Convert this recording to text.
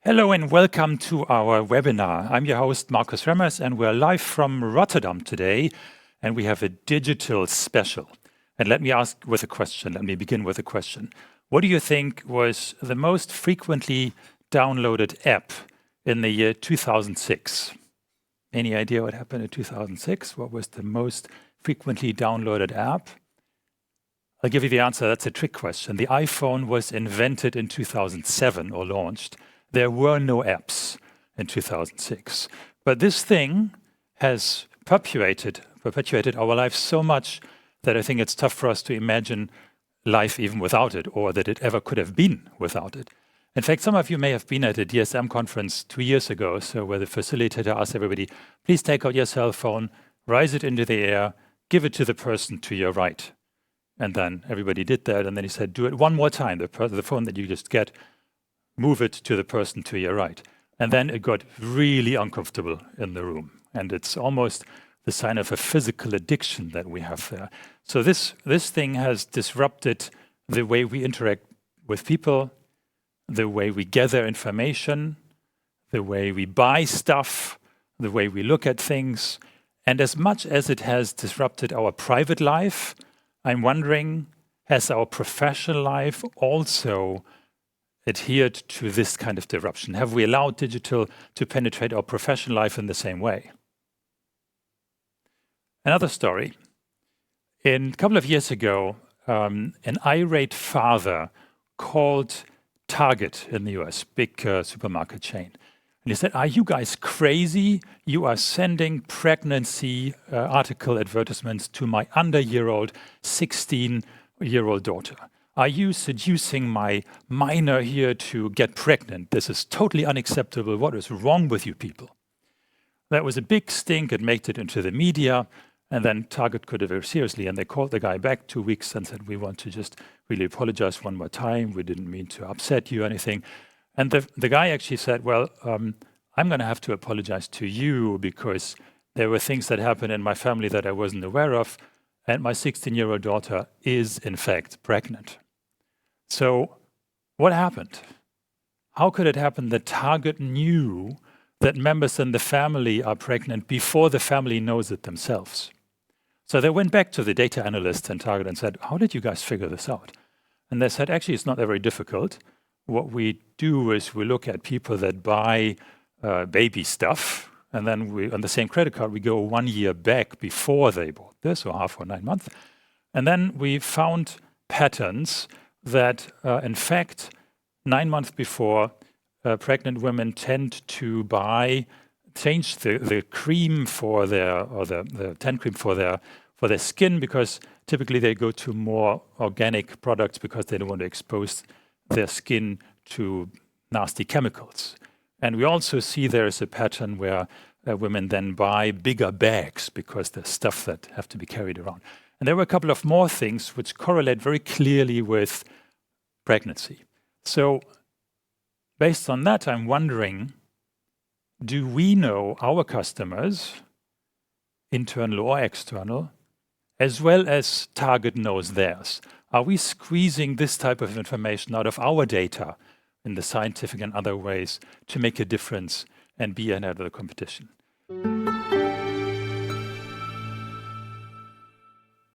Hello and welcome to our webinar. I'm your host, Markus Remmers, and we're live from Rotterdam today, and we have a digital special. And let me begin with a question. What do you think was the most frequently downloaded app in the year 2006? Any idea what happened in 2006? What was the most frequently downloaded app? I'll give you the answer. That's a trick question. The iPhone was invented in 2007 or launched. There were no apps in 2006. But this thing has perpetuated our lives so much that I think it's tough for us to imagine life even without it, or that it ever could have been without it. In fact, some of you may have been at a DSM conference 2 years ago, so where the facilitator asked everybody, please take out your cell phone, rise it into the air, give it to the person to your right. And then everybody did that, and then he said, do it one more time, the phone that you just get, move it to the person to your right. And then it got really uncomfortable in the room. And it's almost the sign of a physical addiction that we have there. So this thing has disrupted the way we interact with people, the way we gather information, the way we buy stuff, the way we look at things. And as much as it has disrupted our private life, I'm wondering, has our professional life also adhered to this kind of disruption? Have we allowed digital to penetrate our professional life in the same way? Another story. A couple of years ago, an irate father called Target in the US, big supermarket chain. And he said, are you guys crazy? You are sending pregnancy article advertisements to my under-year-old 16-year-old daughter. Are you seducing my minor here to get pregnant? This is totally unacceptable. What is wrong with you people? That was a big stink. It made it into the media. And then Target took it very seriously. And they called the guy back 2 weeks and said, we want to just really apologize one more time. We didn't mean to upset you or anything. And the guy actually said, well, I'm going to have to apologize to you because there were things that happened in my family that I wasn't aware of. And my 16-year-old daughter is, in fact, pregnant. So what happened? How could it happen that Target knew that members in the family are pregnant before the family knows it themselves? So they went back to the data analysts in Target and said, how did you guys figure this out? And they said, actually, it's not very difficult. What we do is we look at people that buy baby stuff, and then on the same credit card, we go 1 year back before they bought this, or half or 9 months. And then we found patterns that, in fact, 9 months before, pregnant women tend to change the cream for the tan cream for their skin, because typically they go to more organic products because they don't want to expose their skin to nasty chemicals. And we also see there is a pattern where women then buy bigger bags because there's stuff that have to be carried around. And there were a couple of more things which correlate very clearly with pregnancy. So based on that, I'm wondering, do we know our customers, internal or external, as well as Target knows theirs? Are we squeezing this type of information out of our data in the scientific and other ways to make a difference and be ahead of the competition?